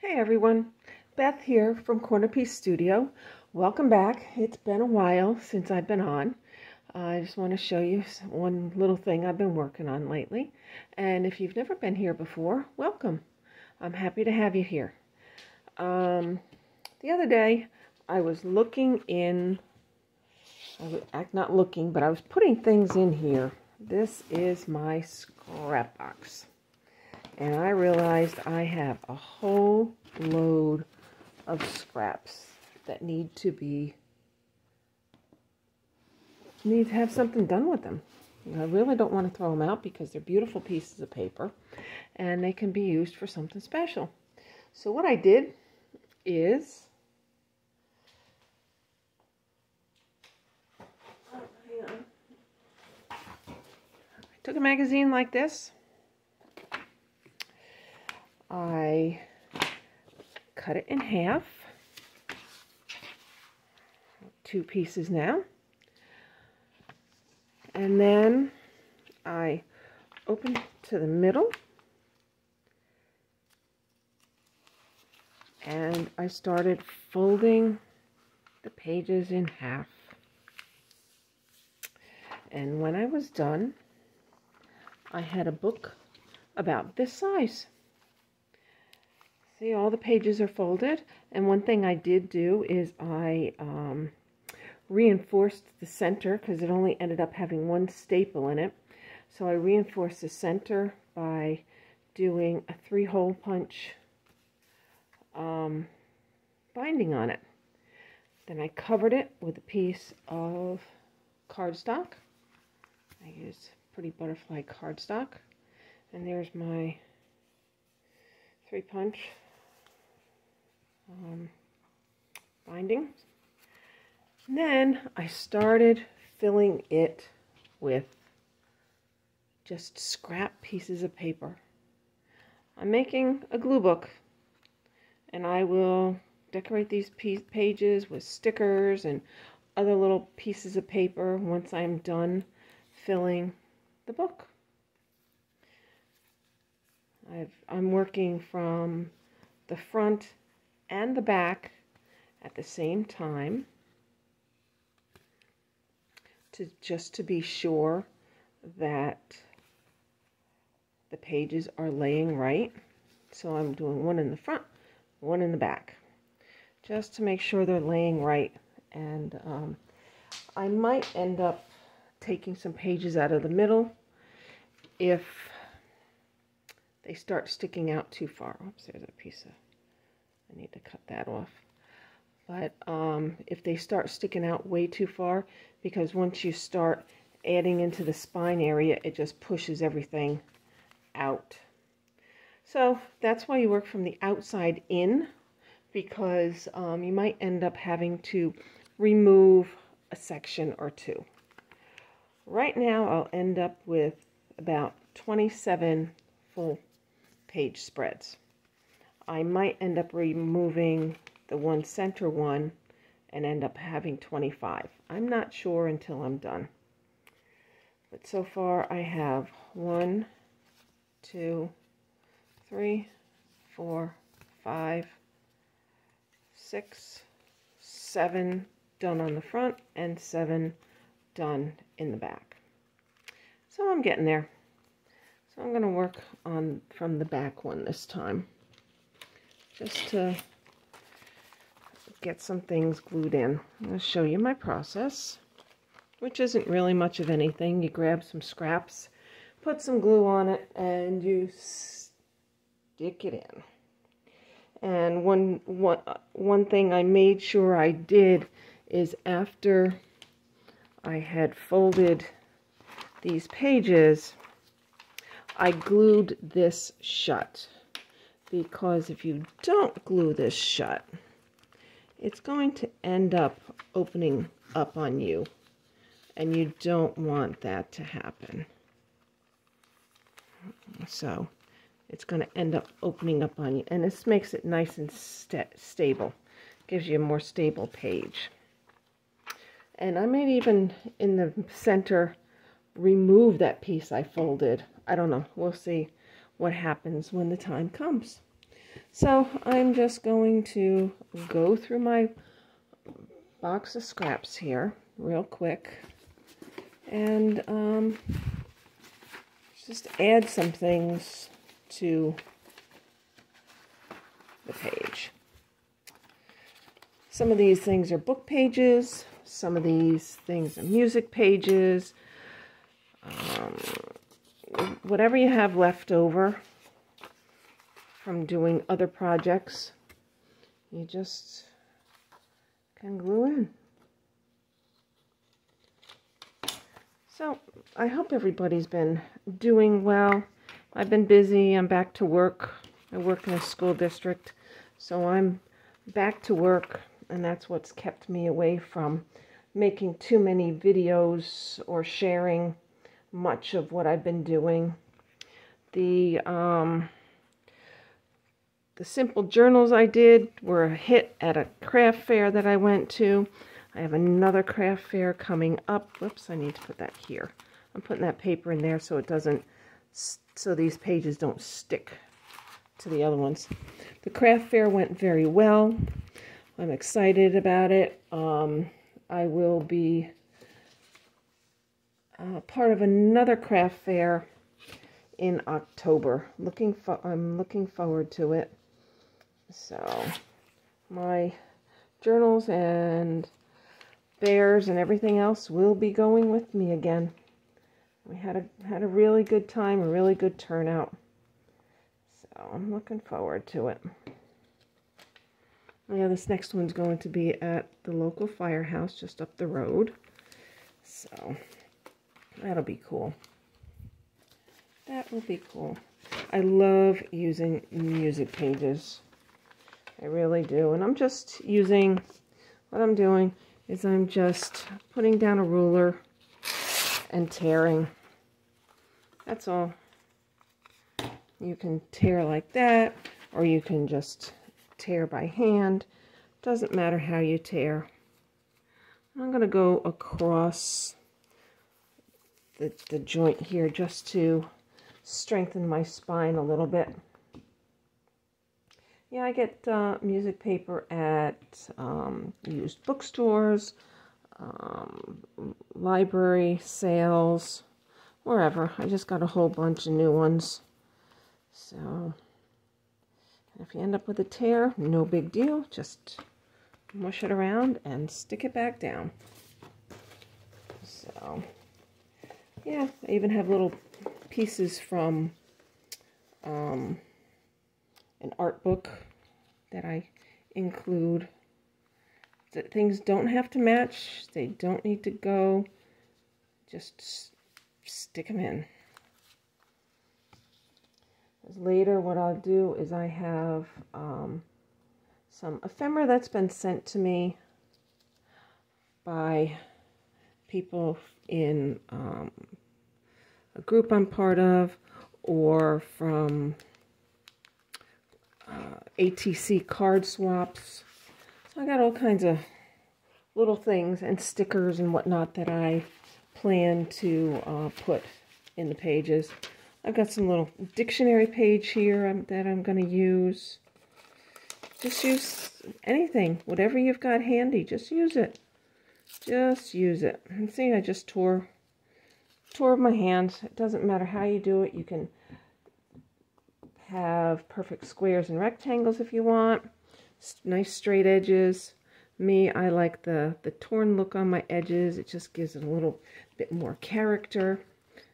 Hey everyone, Beth here from CornerPiece Studio. Welcome back. It's been a while since I've been on. I just want to show you one little thing I've been working on lately. And if you've never been here before, welcome. I'm happy to have you here. The other day I was looking in, not looking, but I was putting things in here. This is my scrap box. And I realized I have a whole load of scraps that need to have something done with them. I really don't want to throw them out because they're beautiful pieces of paper and they can be used for something special. So what I did is I took a magazine like this. I cut it in half, 2 pieces now, and then I opened to the middle and I started folding the pages in half. And when I was done, I had a book about this size. See, all the pages are folded, and one thing I did do is I reinforced the center because it only ended up having one staple in it. So I reinforced the center by doing a 3-hole punch binding on it. Then I covered it with a piece of cardstock. I used pretty butterfly cardstock, and there's my 3-punch binding. And then I started filling it with just scrap pieces of paper. I'm making a glue book, and I will decorate these pages with stickers and other little pieces of paper once I'm done filling the book. I'm working from the front and the back at the same time just to be sure that the pages are laying right. So I'm doing one in the front, one in the back, just to make sure they're laying right. And I might end up taking some pages out of the middle if they start sticking out too far. Oops, there's a piece of, I need to cut that off. But if they start sticking out way too far, because once you start adding into the spine area, it just pushes everything out. So that's why you work from the outside in, because you might end up having to remove a section or two. Right now I'll end up with about 27 full page spreads. I might end up removing the one center one and end up having 25. I'm not sure until I'm done. But so far I have 1, 2, 3, 4, 5, 6, 7 done on the front and 7 done in the back. So I'm getting there. So I'm going to work on from the back one this time, just to get some things glued in. I'm going to show you my process, which isn't really much of anything. You grab some scraps, put some glue on it, and you stick it in. And one thing I made sure I did is after I had folded these pages, I glued this shut, because if you don't glue this shut, it's going to end up opening up on you, and you don't want that to happen. So it's going to end up opening up on you, and this makes it nice and stable, gives you a more stable page. And I may even in the center remove that piece I folded. I don't know. We'll see what happens when the time comes. So I'm just going to go through my box of scraps here real quick and just add some things to the page. Some of these things are book pages, some of these things are music pages, whatever you have left over from doing other projects, you just can glue in. So I hope everybody's been doing well. I've been busy. I'm back to work. I work in a school district, so I'm back to work, and that's what's kept me away from making too many videos or sharing much of what I've been doing. The simple journals I did were a hit at a craft fair that I went to. I have another craft fair coming up. Whoops, I need to put that here. I'm putting that paper in there so it doesn't, so these pages don't stick to the other ones. The craft fair went very well. I'm excited about it. I will be part of another craft fair in October. I'm looking forward to it. So my journals and bears and everything else will be going with me again. We had a really good time, a really good turnout. So I'm looking forward to it. Yeah, this next one's going to be at the local firehouse just up the road. So that'll be cool. That will be cool. I love using music pages. I really do. And I'm just using, what I'm doing is I'm just putting down a ruler and tearing. That's all. You can tear like that, or you can just tear by hand. Doesn't matter how you tear. I'm going to go across the joint here just to strengthen my spine a little bit. Yeah, I get music paper at used bookstores, library sales, wherever. I just got a whole bunch of new ones. So if you end up with a tear, no big deal. Just mush it around and stick it back down. So yeah, I even have little pieces from an art book that I include. That things don't have to match. They don't need to go. Just stick them in. Later, what I'll do is I have some ephemera that's been sent to me by people in a group I'm part of, or from ATC card swaps. So I got all kinds of little things and stickers and whatnot that I plan to put in the pages. I've got some little dictionary page here that I'm going to use. Just use anything, whatever you've got handy, just use it. Just use it. And see, I just tore my hand. It doesn't matter how you do it. You can have perfect squares and rectangles if you want. Nice straight edges. Me, I like the torn look on my edges. It just gives it a little bit more character.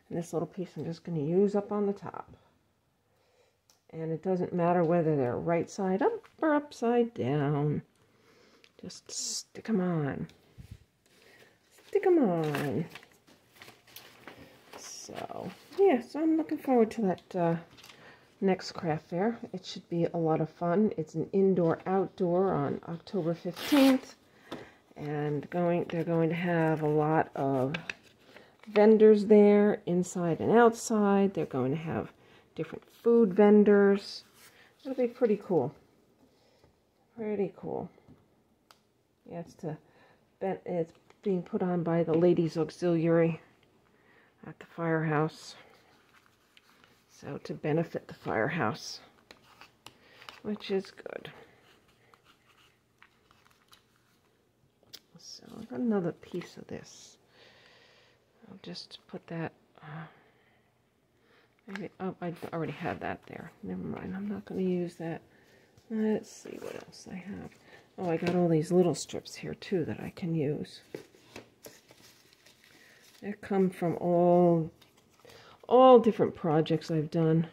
And this little piece I'm just going to use up on the top. And it doesn't matter whether they're right side up or upside down. Just stick them on. Stick them on. So, yeah, so I'm looking forward to that next craft fair. It should be a lot of fun. It's an indoor-outdoor on October 15th. And they're going to have a lot of vendors there, inside and outside. They're going to have different food vendors. It'll be pretty cool. Pretty cool. Yeah, it's being put on by the Ladies Auxiliary at the firehouse. So to benefit the firehouse. which is good. So I've got another piece of this. I'll just put that, maybe, oh, I already had that there. Never mind, I'm not going to use that. Let's see what else I have. Oh, I got all these little strips here too that I can use. They come from all different projects I've done.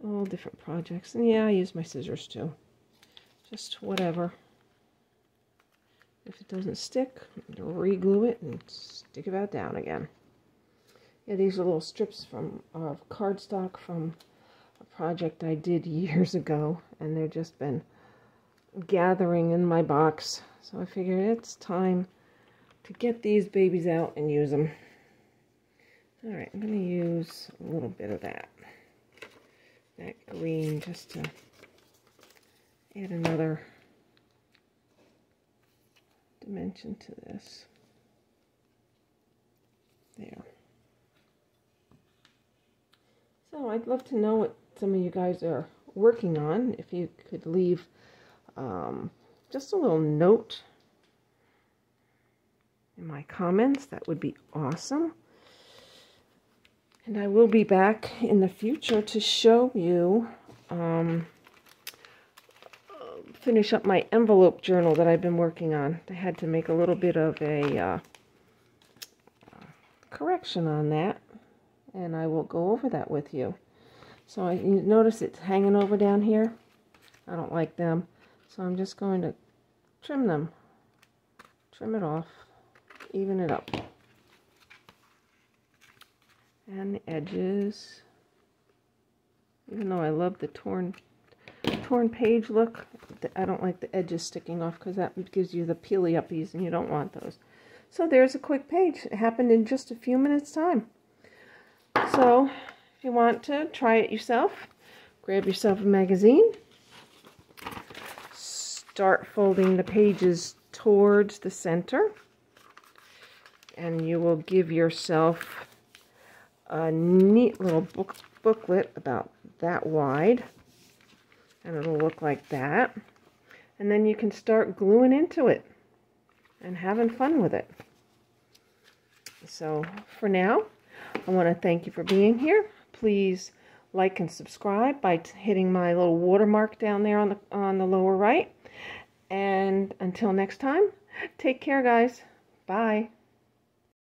All different projects. And yeah, I use my scissors too. Just whatever. If it doesn't stick, re-glue it and stick it back down again. Yeah, these are little strips from cardstock from a project I did years ago, and they've just been gathering in my box. So I figured it's time to get these babies out and use them. Alright, I'm going to use a little bit of that green just to add another dimension to this. There. So I'd love to know what some of you guys are working on. If you could leave just a little note in my comments, that would be awesome. And I will be back in the future to show you, finish up my envelope journal that I've been working on. I had to make a little bit of a correction on that, and I will go over that with you. So you notice it's hanging over down here. I don't like them, so I'm just going to trim them, trim it off, even it up. And the edges, even though I love the torn page look, I don't like the edges sticking off because that gives you the peely uppies and you don't want those. So there's a quick page. It happened in just a few minutes time. So if you want to try it yourself, grab yourself a magazine, start folding the pages towards the center, and you will give yourself a neat little booklet about that wide, and it'll look like that. And then you can start gluing into it and having fun with it. So for now, I want to thank you for being here. Please like and subscribe by hitting my little watermark down there on the lower right. And until next time, take care, guys. Bye.